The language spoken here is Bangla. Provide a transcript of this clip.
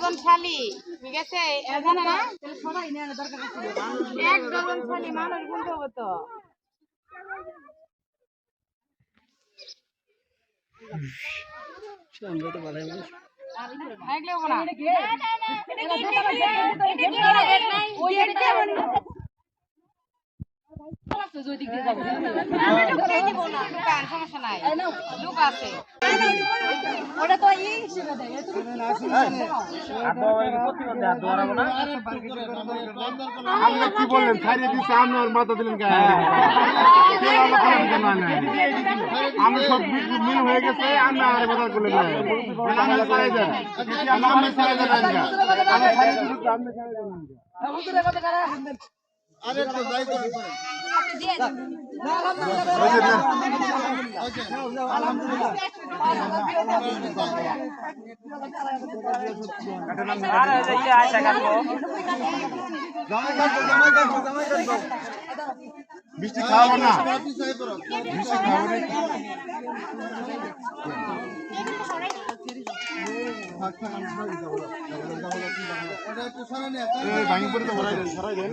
ডজন শালি ঠিক আছে জানে না এক ডজন শালি মানুষ গুনতে হবে তো সমস্যা নাই লোক আছে আপনি কি বললেন ছাড়িয়ে দিচ্ছে আপনার মাথা দিলেন আমি সব মিল হয়ে গেছে আপনি আর কথা করলেন আপনি ছাড়াই দেন আপনি ছাড়াই দেন আমি ছাড়িয়ে দিচ্ছি আপনি ছাড়াই দেন আরে তো যাই করে মিষ্টি খাওয়াবো না মিষ্টি খাওয়াবো না ভাঙি পড়ে তো সরাই দেন